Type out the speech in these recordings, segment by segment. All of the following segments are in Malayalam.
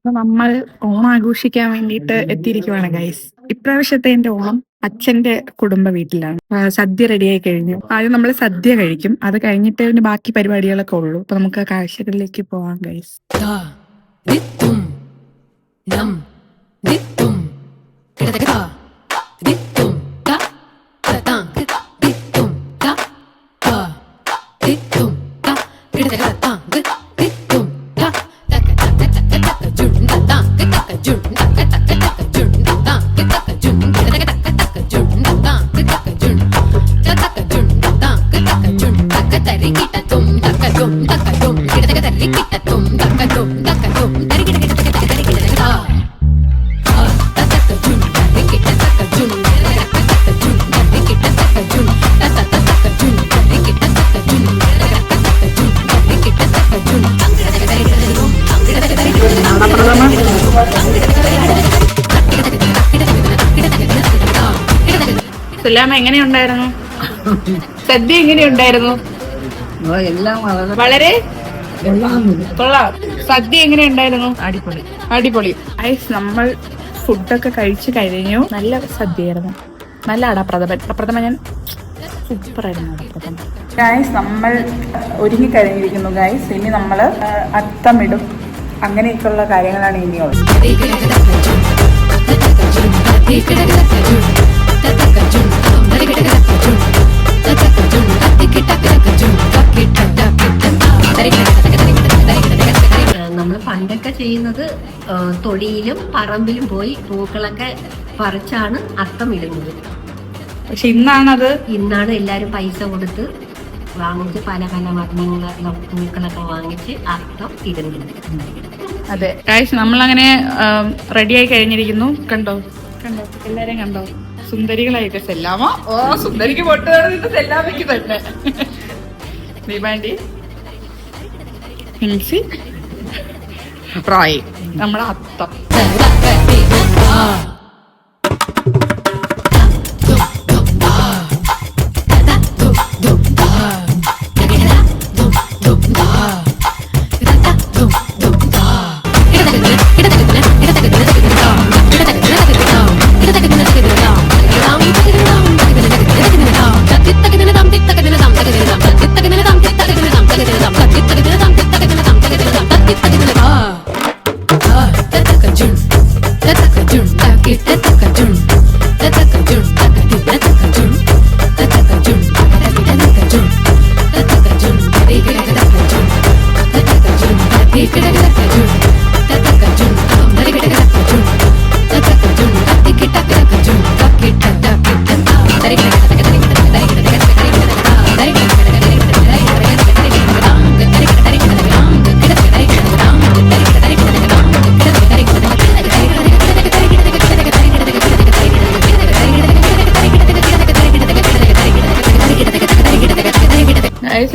അപ്പൊ നമ്മൾ ഓണം ആഘോഷിക്കാൻ വേണ്ടിയിട്ട് എത്തിയിരിക്കുവാണ് ഗൈസ്. ഇപ്രാവശ്യത്തെ എന്റെ ഓണം അച്ഛന്റെ കുടുംബ വീട്ടിലാണ്. സദ്യ റെഡിയായി കഴിഞ്ഞു. ആദ്യം നമ്മൾ സദ്യ കഴിക്കും, അത് കഴിഞ്ഞിട്ട് പിന്നെ ബാക്കി പരിപാടികളൊക്കെ ഉള്ളൂ. അപ്പൊ നമുക്ക് ആ കാഴ്ചകളിലേക്ക് പോവാം ഗൈസ്. സുലാമ എങ്ങനെയുണ്ടായിരുന്നു? സദ്യ എങ്ങനെയുണ്ടായിരുന്നു? വളരെ കൊള്ളാം. സദ്യ എങ്ങനെയുണ്ടായിരുന്നു? അടിപൊളി അടിപൊളി. ഐസ് നമ്മൾ ഫുഡൊക്കെ കഴിച്ചു കഴിഞ്ഞു. നല്ല സദ്യയായിരുന്നു. നല്ല അടപ്രഥമൻ ഞാൻ സൂപ്പറായിരുന്നു. അടപ്രഥമൻ ഗൈസ് നമ്മൾ ഒരുങ്ങി കഴിഞ്ഞിരിക്കുന്നു ഗൈസ്. ഇനി നമ്മൾ അത്തമിടും, അങ്ങനെയൊക്കെയുള്ള കാര്യങ്ങളാണ് ഇനിയുള്ളത്. നമ്മൾ പണ്ടൊക്കെ ചെയ്യുന്നത് തൊടിയിലും പറമ്പിലും പോയി പൂക്കളൊക്കെ പറിച്ചാണ് അത്തം ഇടുന്നത്. പക്ഷെ ഇന്നാണ് എല്ലാരും പൈസ കൊടുത്ത് വാങ്ങിച്ച് പല പല വർണ്ണങ്ങളുള്ള പൂക്കളൊക്കെ വാങ്ങിച്ച് അത്തം ഇടുന്നത്. അതെ ഗൈസ്, നമ്മളങ്ങനെ റെഡിയായി കഴിഞ്ഞിരിക്കുന്നു. കണ്ടോ എല്ലാരെയും കണ്ടോ? സുന്ദരികളായിട്ട് സെല്ലാമ. ഓ സുന്ദരിക്ക് പൊട്ട് നിന്റെ സെല്ലാമയ്ക്ക് തന്നെ. ദീപാൻഡി, ഹിൻസി, റോയ്, നമ്മുടെ അത്തം.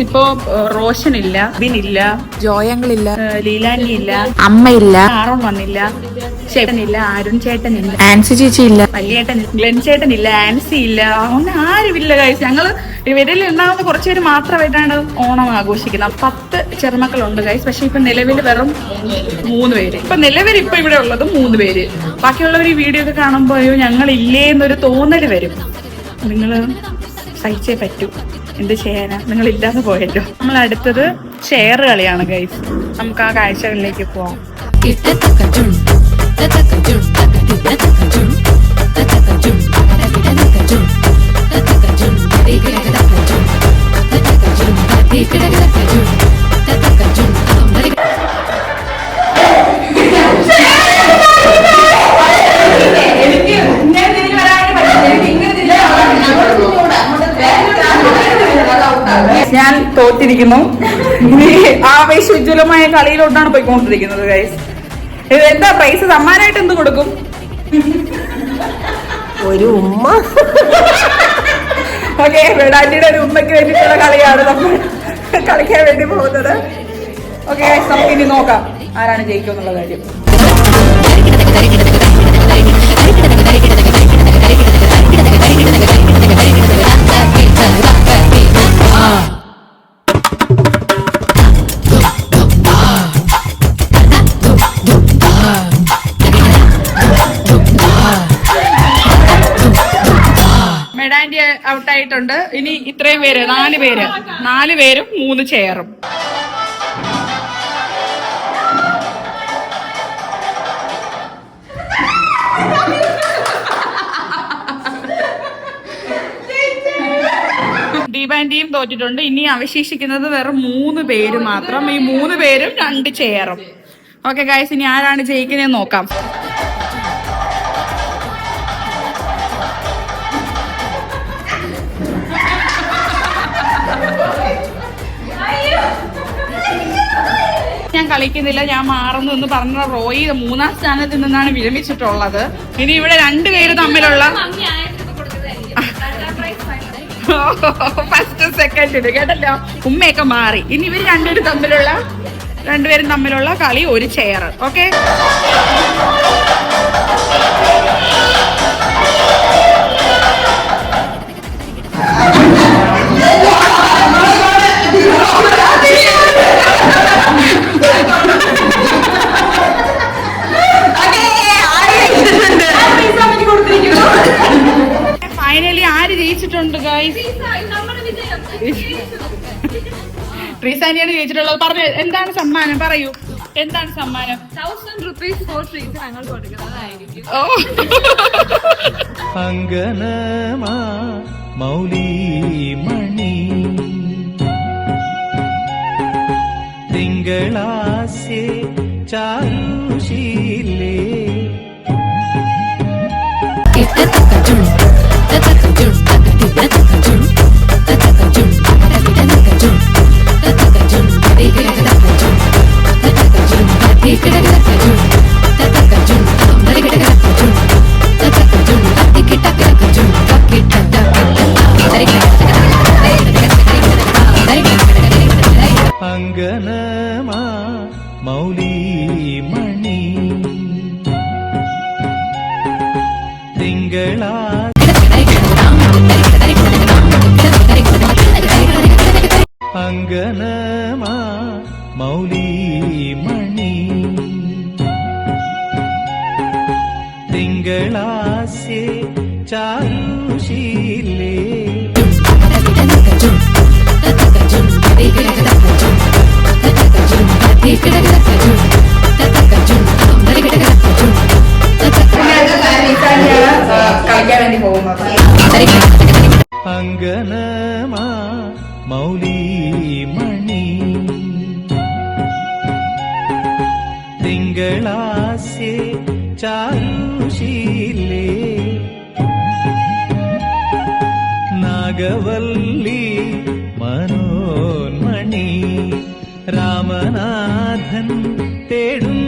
ഇപ്പോ റോഷനില്ല, ബിനില്ല, ജോയങ്ങളില്ല, ലീലാനി ഇല്ല, അമ്മയില്ല, ആറോൺ വന്നില്ല, ചേട്ടനില്ല, അരുൺ ചേട്ടനില്ല, ആൻസി ചേച്ചി ഇല്ല, വലിയേട്ടൻ ഗ്ലെൻ ചേട്ടനില്ല, ആൻസി ഇല്ല, അങ്ങനെ ആരുമില്ല ഗൈസ്. ഞങ്ങള് ഇവരിൽ ഉണ്ടാവുന്ന കുറച്ചുപേര് മാത്രമായിട്ടാണ് ഓണം ആഘോഷിക്കുന്നത്. 10 ചെറുമക്കളുണ്ട് ഗൈസ്. പക്ഷെ ഇപ്പൊ നിലവിൽ വെറും 3 പേര്. ഇപ്പൊ നിലവിൽ ഇപ്പൊ ഇവിടെ ഉള്ളത് 3 പേര്. ബാക്കിയുള്ളവർ ഈ വീഡിയോ ഒക്കെ കാണുമ്പോ അയ്യോ ഞങ്ങളില്ലേ എന്നൊരു തോന്നല് വരും. നിങ്ങള് സഹിച്ചേ പറ്റൂ, എന്ത് ചെയ്യാനാ, നിങ്ങൾ ഇല്ലാതെ പോയല്ലോ. നമ്മൾ അടുത്തത് ഷെയർ കളിയാണ് ഗൈസ്. നമുക്ക് ആ കാഴ്ചകളിലേക്ക് പോവാം. ഞാൻ തോറ്റിരിക്കുന്നു. ആവേശോജ്വലമായ കളിയിലോട്ടാണ് പോയിക്കൊണ്ടിരിക്കുന്നത് ഗൈസ്. എന്താ പ്രൈസ്? സമ്മാനമായിട്ട് എന്ത് കൊടുക്കും? ഒരു ഉമ്മ. ഓക്കെ, വെടാറ്റിയുടെ ഒരു ഉമ്മയ്ക്ക് വേണ്ടിയിട്ടുള്ള കളിയാണ് നമ്മൾ കളിക്കാൻ വേണ്ടി പോകുന്നത്. ഓക്കെ, നമുക്ക് ഇനി നോക്കാം ആരാണ് ജയിക്കും എന്നുള്ള കാര്യം. ഔട്ടായിട്ടുണ്ട്. ഇനി ഇത്രയും പേര് 4 പേരും 3 ചെയറും. ദീപാന്റിയും തോറ്റിട്ടുണ്ട്. ഇനി അവശേഷിക്കുന്നത് വെറും 3 പേര് മാത്രം. ഈ 3 പേരും 2 ചെയറും. ഓക്കെ ഗൈസ്, ഇനി ആരാണ് ജയിക്കുന്നതെന്ന് നോക്കാം. ഞാൻ കളിക്കുന്നില്ല, ഞാൻ മാറുന്നു എന്ന് പറഞ്ഞ റോയി 3ാം സ്ഥാനത്ത് നിന്നാണ് വിരമിച്ചിട്ടുള്ളത്. ഇനി ഇവിടെ 2 പേര് തമ്മിലുള്ള ഫസ്റ്റ് സെക്കൻഡ് കേട്ടല്ലോ, ഉമ്മയൊക്കെ മാറി. ഇനി ഇവർ 2 പേരും തമ്മിലുള്ള കളി 1 ചെയർ. ഓക്കെ, ഫൈനലി ആര് ജയിച്ചിട്ടുണ്ട് ഗൈസ്? ട്രീസാനിയാണ് ജയിച്ചിട്ടുള്ളത്. പറഞ്ഞു, എന്താണ് സമ്മാനം? പറയൂ, എന്താണ് സമ്മാനം? 1000 rupees for trees ഞങ്ങൾ കൊടുക്കുന്നതായിരിക്കും. ഓ, അങ്കനമാ മൗലിമണി തിങ്കളാസ്യേ ചാരുശീലേ അങ്കനമാ മൗലിമണി തിങ്കളാ അങ്കനമാ മൗലിമണി തിങ്കളാസ്യേ ചാരുശീലേ കളിക്കാൻ വേണ്ടി പോകുന്നത്. അങ്കനമാ മൗലിമണി തിങ്കളാസ്യേ ചാരുശീലേ നാഗവല്ലി മനോന്മണി രാമനാഥൻ തേടും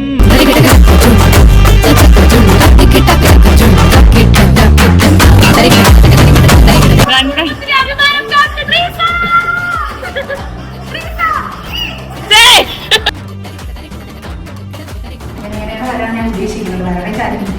ഞാൻ ഉദ്ദേശിക്കുന്നത് വളരെ കാര്യം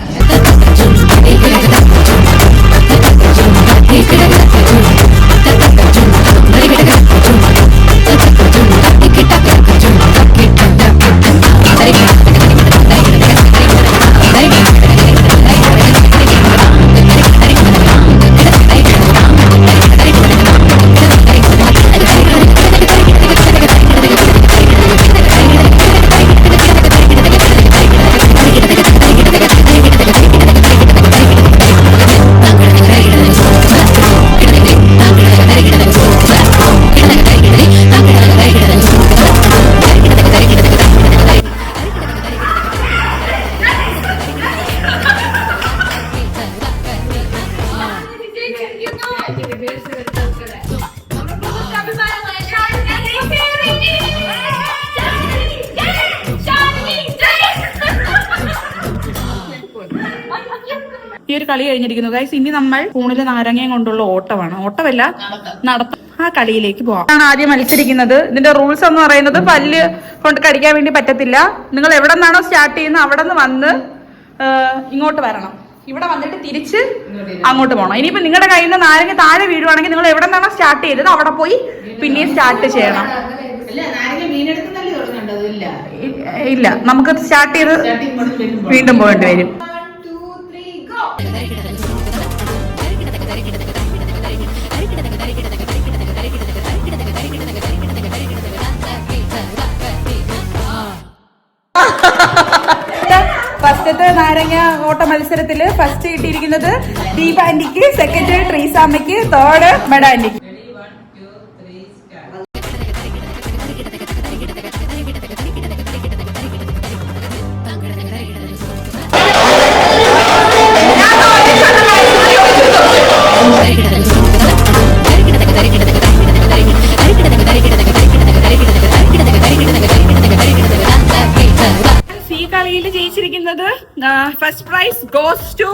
ഈ ഒരു കളി കഴിഞ്ഞിരിക്കുന്നു ഗൈസ്. ഇനി നമ്മൾ സ്പൂണില് നാരങ്ങയും കൊണ്ടുള്ള ഓട്ടമാണ്. ഓട്ടമല്ല, നടത്തം. ആ കളിയിലേക്ക് പോവാം. ആദ്യം മത്സരിക്കുന്നത്. ഇതിന്റെ റൂൾസ് എന്ന് പറയുന്നത് പല്ല് കൊണ്ട് കടിക്കാൻ വേണ്ടി പറ്റത്തില്ല. നിങ്ങൾ എവിടെ നിന്നാണോ സ്റ്റാർട്ട് ചെയ്യുന്നത് അവിടെ നിന്ന് വന്ന് ഇങ്ങോട്ട് വരണം. ഇവിടെ വന്നിട്ട് തിരിച്ച് അങ്ങോട്ട് പോകണം. ഇനിയിപ്പോ നിങ്ങളുടെ കയ്യിൽ നിന്ന് നാരങ്ങ താഴെ വീഴുവാണെങ്കിൽ നിങ്ങൾ എവിടെ നിന്നാണോ സ്റ്റാർട്ട് ചെയ്തത് അവിടെ പോയി പിന്നെയും സ്റ്റാർട്ട് ചെയ്യണം. ഇല്ല, നമുക്ക് സ്റ്റാർട്ട് ചെയ്ത് വീണ്ടും പോകേണ്ടി വരും. ഫസ്റ്റത്തെ നാരങ്ങ ഓട്ട മത്സരത്തില് ഫസ്റ്റ് കിട്ടിയിരിക്കുന്നത് ദീപ ആന്റിക്ക്, സെക്കൻഡ് ട്രീസാമ്മയ്ക്ക്, തേർഡ് മെഡ ആന്റിക്ക്. ഈ കളിയിൽ ജയിച്ചിരിക്കുന്നത് first prize goes to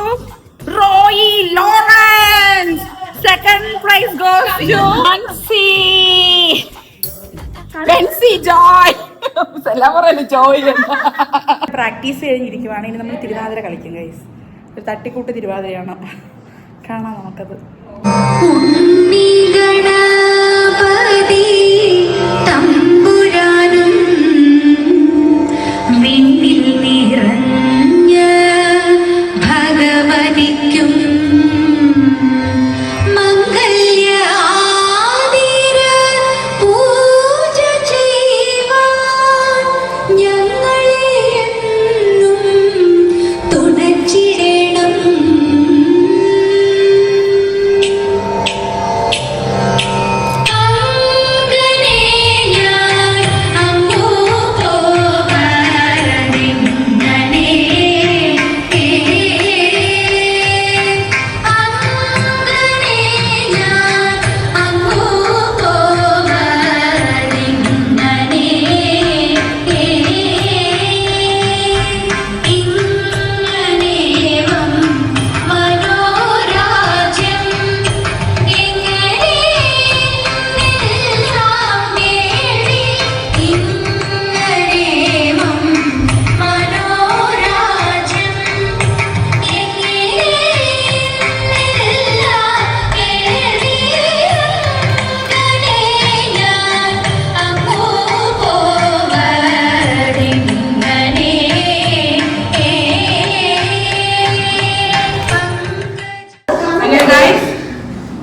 Roy Lawrence, second prize goes to Benzy Joy. എല്ലാം പറയല്ലേ ജോയ്. പ്രാക്ടീസ് കഴിഞ്ഞിരിക്കുവാണ്. ഇനി നമ്മൾ തിരുവാതിര കളിക്കും ഗൈസ്. ഒരു തട്ടിക്കൂട്ട് തിരുവാതിരയാണ്. കാണാം നമുക്കത്. വിണ്ണിൽ നിറഞ്ഞ ഭഗവതിക്കും മംഗല്യാതിര പൂജ ചെയ്യുവാൻ ഞങ്ങളെ എന്നും തുണച്ചിടണം.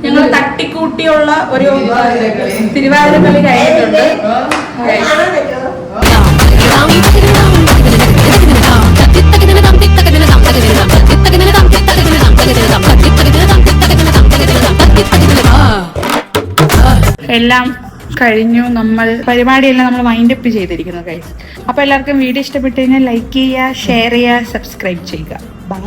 ഞങ്ങൾ തട്ടിക്കൂട്ടിയുള്ള ഒരു തിരുവാതിര കളി കഴിഞ്ഞിട്ടുണ്ട്. എല്ലാം കഴിഞ്ഞു. നമ്മൾ പരിപാടിയെല്ലാം നമ്മൾ വൈൻഡപ്പ് ചെയ്തിരിക്കുന്നു ഗൈസ്. അപ്പൊ എല്ലാവർക്കും വീഡിയോ ഇഷ്ടപ്പെട്ടു കഴിഞ്ഞാൽ ലൈക്ക് ചെയ്യുക, ഷെയർ ചെയ്യുക, സബ്സ്ക്രൈബ് ചെയ്യുക. ബൈ.